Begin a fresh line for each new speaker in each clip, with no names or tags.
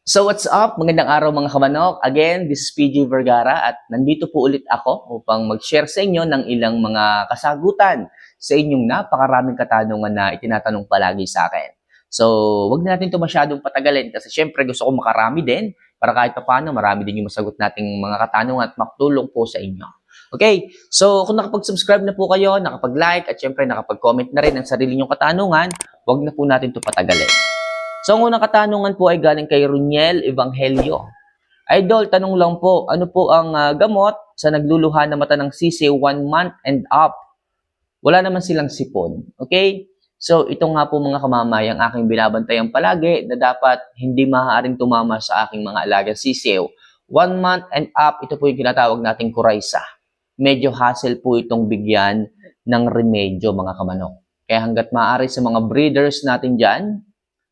So what's up? Magandang araw mga kamanok. Again, this is PJ Vergara at nandito po ulit ako upang mag-share sa inyo ng ilang mga kasagutan sa inyong napakaraming katanungan na itinatanong palagi sa akin. So, wag na natin ito masyadong patagalin kasi syempre gusto ko makarami din para kahit paano marami din yung masagot nating mga katanungan at makatulong po sa inyo. Okay, so kung nakapag-subscribe na po kayo, nakapag-like at syempre nakapag-comment na rin ang sarili nyong katanungan, wag na po natin ito patagalin. So, ang unang katanungan po ay galing kay Runiel Evangelio. Idol, tanong lang po, ano po ang gamot sa nagluluha na mata ng sisi 1 month and up? Wala naman silang sipon. Okay? So, ito nga po mga kamamay ang aking binabantayan palagi na dapat hindi maaaring tumama sa aking mga alagang sisiw. 1 month and up, ito po yung tinatawag nating kuraysa. Medyo hassle po itong bigyan ng remedyo mga kamanok. Kaya hanggat maaari sa mga breeders natin dyan,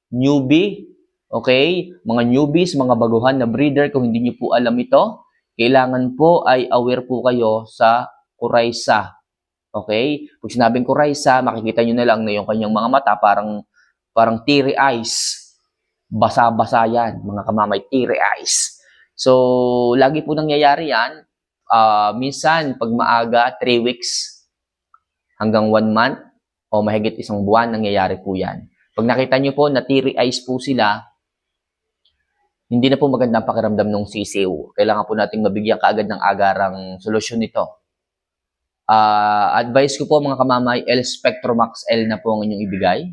newbie, okay? Mga newbies, mga baguhan na breeder, kung hindi niyo po alam ito, kailangan po ay aware po kayo sa kuraysa. Okay? Pag sinabing kuraysa, makikita niyo na lang na yung kanyang mga mata parang teary eyes. Basa-basa yan, mga kamamay, teary eyes. So, lagi po nangyayari yan. Minsan, pag maaga, 3 weeks hanggang 1 month o mahigit 1 buwan, nangyayari po yan. Pag nakita nyo po na teary eyes po sila, hindi na po magandang pakiramdam ng sisiw. Kailangan po nating mabigyan kaagad ng agarang solusyon nito. Advice ko po mga kamamay, L-Spectromax L na po ang inyong ibigay.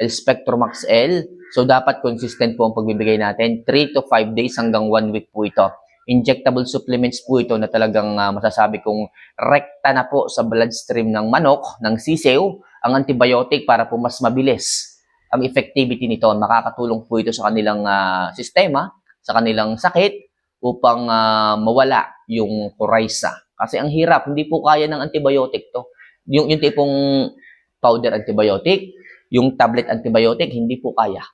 L-Spectromax L. So dapat consistent po ang pagbibigay natin. 3 to 5 days hanggang 1 week po ito. Injectable supplements po ito na talagang masasabi kong rekta na po sa bloodstream ng manok, ng sisiw, ang antibiotic para po mas mabilis ang effectivity nito. Makakatulong po ito sa kanilang sistema, sa kanilang sakit, upang mawala yung kuraysa. Kasi ang hirap, hindi po kaya ng antibiotic to. Yung tipong powder antibiotic, yung tablet antibiotic, hindi po kaya.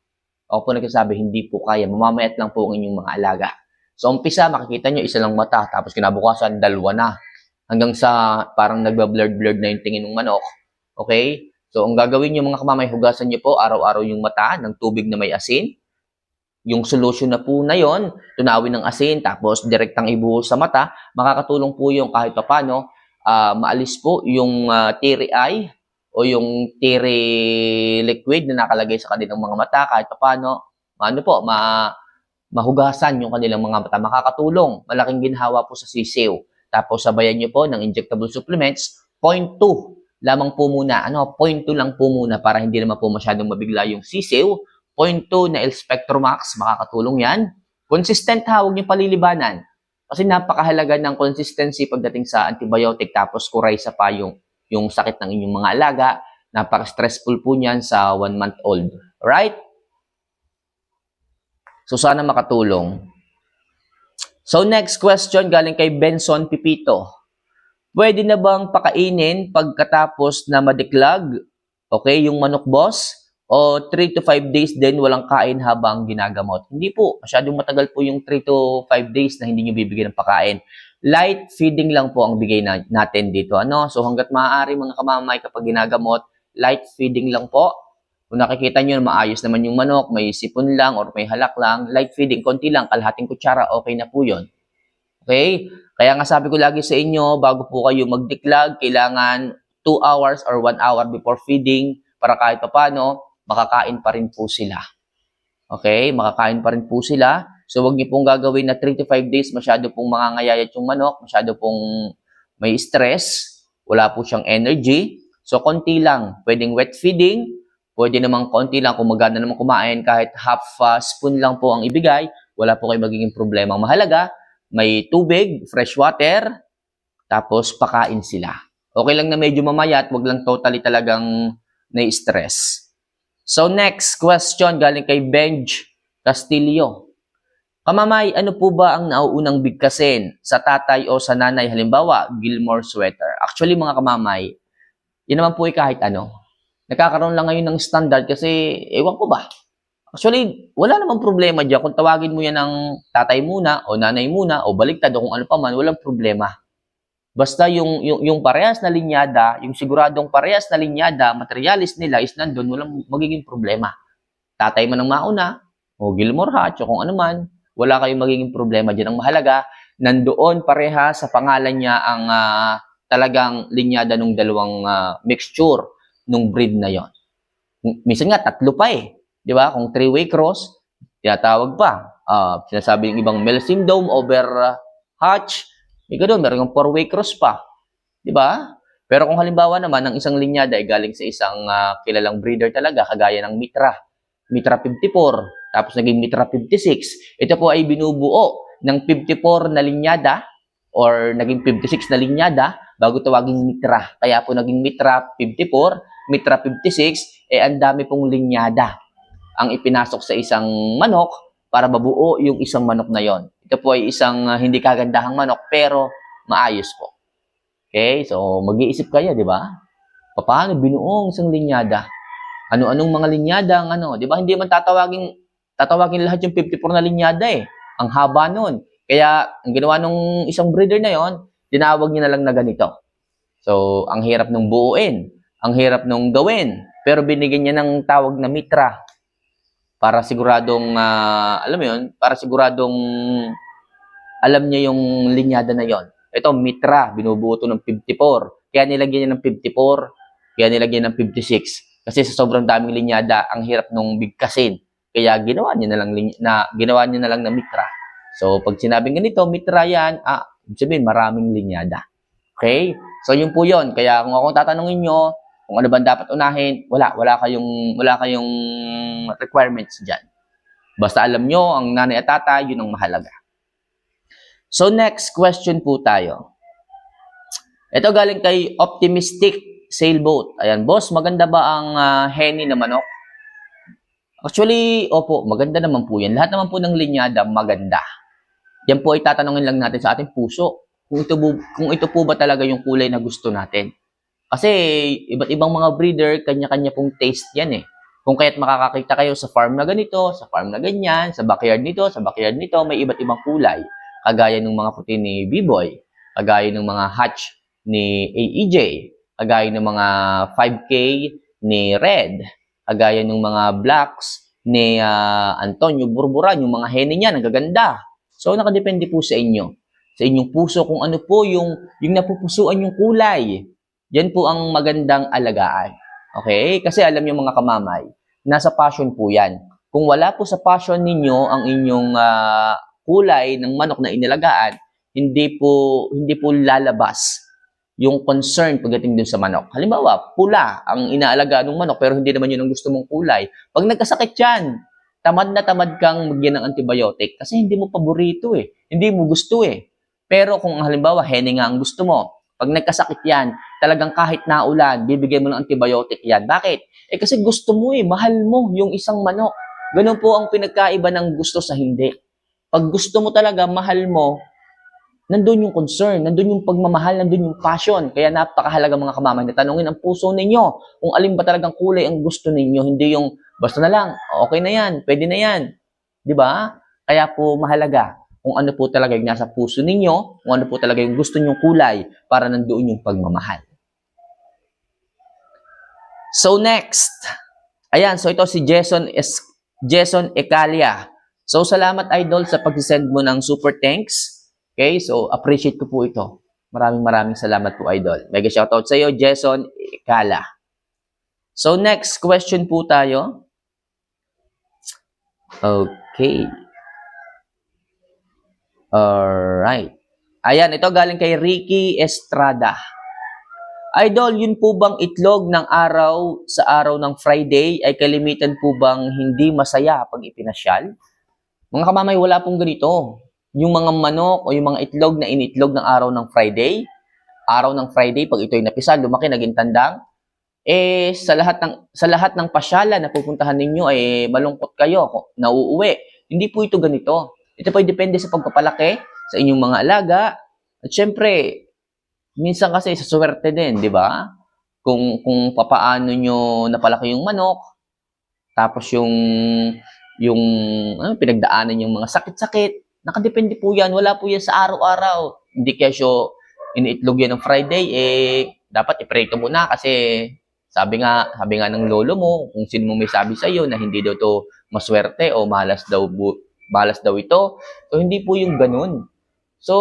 Ako po nagsasabi, hindi po kaya. Mamamayat lang po ang inyong mga alaga. So, umpisa, makikita nyo, isa lang mata, tapos kinabukasan, 2 na. Hanggang sa parang nagba-blurred na yung tingin ng manok. Okay? So, ang gagawin nyo mga kamamay, hugasan nyo po araw-araw yung mata ng tubig na may asin. Yung solution na po na yon, tunawin ng asin, tapos direktang ibuhos sa mata, makakatulong po yung kahit paano, maalis po yung teary eye o yung teary liquid na nakalagay sa kanilang mga mata, kahit paano, mahugasan yung kanilang mga mata. Makakatulong, malaking ginhawa po sa sisiw. Tapos sabayan nyo po ng injectable supplements, 0.2 lamang po muna. 0.2 lang po muna para hindi naman po masyadong mabigla yung sisiw. 0.2 na L-Spectromax, makakatulong yan. Consistent ha, huwag nyo palilibanan. Kasi napakahalaga ng consistency pagdating sa antibiotic, tapos kuraysa pa yung sakit ng inyong mga alaga. Napaka-stressful po niyan sa 1-month-old. Alright? So, sana makatulong. So, next question galing kay Benson Pipito. Pwede na bang pakainin pagkatapos na madiklag? Okay, yung manok boss? O 3 to 5 days din walang kain habang ginagamot? Hindi po. Masyadong matagal po yung 3 to 5 days na hindi nyo bibigyan ng pakain. Light feeding lang po ang bigay natin dito. So hanggat maaari mga kamamay kapag ginagamot, light feeding lang po. Kung nakikita nyo na maayos naman yung manok, may sipon lang or may halak lang, light feeding, konti lang, kalahating kutsara, okay na po yun. Okay? Kaya nga sabi ko lagi sa inyo, bago po kayo magdiklag, kailangan 2 hours or 1 hour before feeding para kahit paano, makakain pa rin po sila. Okay? Makakain pa rin po sila. So, huwag niyo pong gagawin na 3 to 5 days, masyado pong mangangayayat yung manok, masyado pong may stress, wala po siyang energy. So, konti lang. Pwedeng wet feeding, pwede namang konti lang kung maganda naman kumain, kahit half spoon lang po ang ibigay, wala po kayo magiging problema. Ang mahalaga, may tubig, fresh water, tapos pakain sila. Okay lang na medyo mamayat, wag lang totally talagang na-stress. So next question galing kay Benj Castillo. Kamamay, ano po ba ang nauunang bigkasin? Sa tatay o sa nanay? Halimbawa, Gilmore sweater. Actually mga kamamay, yun naman po ay kahit ano. Nagkakaroon lang ngayon ng standard kasi, ewan ko ba, actually, wala namang problema dyan. Kung tawagin mo yan ng tatay muna, o nanay muna, o baliktad, o kung ano pa man, walang problema. Basta yung parehas na linyada, yung siguradong parehas na linyada, materialis nila is nandun, walang magiging problema. Tatay man ang mauna, o Gilmore Hatch o kung ano man, wala kayong magiging problema dyan. Ang mahalaga, nandoon pareha sa pangalan niya ang talagang linyada ng dalawang mixture ng breed na yon. Minsan nga, tatlo pa eh. Di ba? Kung three-way cross, tinatawag pa. Sinasabi ng ibang Melsim Dome over Hatch, may ganoon, meron yung four-way cross pa. Di ba? Pero kung halimbawa naman, ang isang linyada ay galing sa isang kilalang breeder talaga, kagaya ng Mitra 54, tapos naging Mitra 56, ito po ay binubuo ng 54 na linyada or naging 56 na linyada bago tawaging Mitra. Kaya po naging Mitra 54, Mitra 56, ang dami pong linyada ang ipinasok sa isang manok para mabuo yung isang manok na yon. Ito po ay isang hindi kagandahang manok pero maayos po. Okay, so mag-iisip kayo, di ba? Paano binuong isang linyada? Ano-anong mga linyada ang di ba? Hindi man tatawagin lahat yung 54 na linyada eh. Ang haba nun. Kaya, ang ginawa nung isang breeder na yon, dinawag niya na lang na ganito. So, ang hirap nung buuin. Ang hirap nung gawin. Pero binigyan niya ng tawag na Mitra. Para siguradong, alam mo yun, para siguradong alam niya yung linyada na yon. Ito, Mitra, binubuo ito ng 54. Kaya nilagyan niya ng 54, kaya nilagyan ng 56. Kasi sa sobrang daming linyada, ang hirap nung bigkasin. Kaya ginawa niya na lang na Mitra. So, pag sinabing ganito, Mitra yan, sabihin, maraming linyada. Okay? So, yun po yun. Kaya kung ako tatanungin nyo, kung ano ba dapat unahin, wala kayong requirements dyan. Basta alam nyo, ang nanay at tatay, yun ang mahalaga. So, next question po tayo. Ito galing kay Optimistic Sailboat. Ayan, boss, maganda ba ang henny na manok? Actually, opo, maganda naman po yan. Lahat naman po ng linyada, maganda. Yan po ay tatanungin lang natin sa ating puso. Kung ito po ba talaga yung kulay na gusto natin. Kasi, iba't ibang mga breeder, kanya-kanya pong taste yan eh. Kung kaya't makakakita kayo sa farm na ganito, sa farm na ganyan, sa backyard nito, may iba't ibang kulay. Kagaya ng mga puti ni B-Boy, kagaya ng mga hatch ni AEJ, kagaya ng mga 5K ni Red, kagaya ng mga blacks ni Antonio Burburan, yung mga henny niya, nagaganda. So, nakadepende po sa inyo. Sa inyong puso kung ano po yung napupusuan yung kulay. Yan po ang magandang alagaan. Okay? Kasi alam niyo mga kamamay, nasa passion po yan. Kung wala po sa passion ninyo ang inyong kulay ng manok na inalagaan, hindi po lalabas yung concern pagdating dun sa manok. Halimbawa, pula ang inaalagaan ng manok pero hindi naman yun ang gusto mong kulay. Pag nagkasakit yan, tamad na tamad kang magyan ng antibiotic kasi hindi mo paborito eh. Hindi mo gusto eh. Pero kung halimbawa, henny nga ang gusto mo, pag nagkasakit yan, talagang kahit naulan, bibigyan mo ng antibiotic yan. Bakit? Kasi gusto mo eh, mahal mo yung isang manok. Ganun po ang pinagkaiba ng gusto sa hindi. Pag gusto mo talaga, mahal mo, nandun yung concern, nandun yung pagmamahal, nandun yung passion. Kaya napakahalaga mga kamamay na tanungin ang puso ninyo kung alin ba talagang kulay ang gusto ninyo. Hindi yung basta na lang, okay na yan, pwede na yan. Di ba? Kaya po mahalaga kung ano po talaga yung nasa puso ninyo, kung ano po talaga yung gusto nyong kulay para nandoon yung pagmamahal. So next, ayan, so ito si Jason Ecalia. So, salamat idol sa pag-send mo ng super thanks. Okay, so appreciate ko po ito. Maraming salamat po idol. Mega shoutout sa iyo, Jason Ekala. So, next question po tayo. Okay. Alright. Ayan, ito galing kay Ricky Estrada. Idol, yun po bang itlog ng araw sa araw ng Friday ay kalimitan po bang hindi masaya pag ipinasyal? Mga kamamay, wala pong ganito. Yung mga manok o yung mga itlog na initlog ng araw ng Friday, pag ito'y napisal, lumaki, naging tandang, sa lahat ng pasyala na pupuntahan ninyo ay malungkot kayo, nauuwi. Hindi po ito ganito. Ito po ay depende sa pagpapalaki sa inyong mga alaga. At syempre, minsan kasi sa swerte din, di ba? Kung papaano nyo napalaki yung manok, tapos yung pinagdaanan yung mga sakit-sakit, nakadepende po yan. Wala po yan sa araw-araw. Hindi kesyo iniitlog yan ng Friday, dapat ipreto mo na kasi sabi nga ng lolo mo, kung sino mo may sabi sa iyo na hindi daw to maswerte o malas daw ito. So, hindi po yung ganun. So,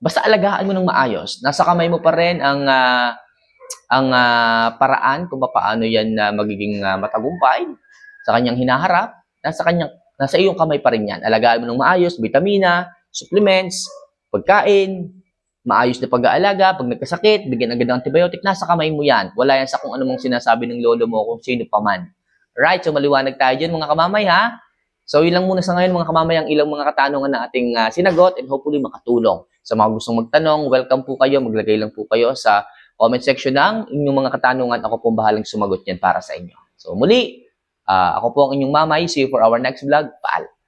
basta alagaan mo ng maayos. Nasa kamay mo pa rin ang paraan kung paano yan magiging matagumpay sa kanyang hinaharap. Nasa iyong kamay pa rin yan. Alagaan mo ng maayos, vitamina, supplements, pagkain, maayos na pag-aalaga, pag nagkasakit, bigyan agad ng antibiotic, nasa kamay mo yan. Wala yan sa kung anumang sinasabi ng lolo mo kung sino pa man. Right? So maliwanag tayo dyan mga kamamay ha. So yun lang muna sa ngayon mga kamamay ang ilang mga katanungan na ating sinagot and hopefully makatulong. Sa mga gustong magtanong, welcome po kayo. Maglagay lang po kayo sa comment section ng inyong mga katanungan. Ako pong bahalang sumagot yan para sa inyo. So muli, ako po ang inyong mamay. See you for our next vlog. Paalam.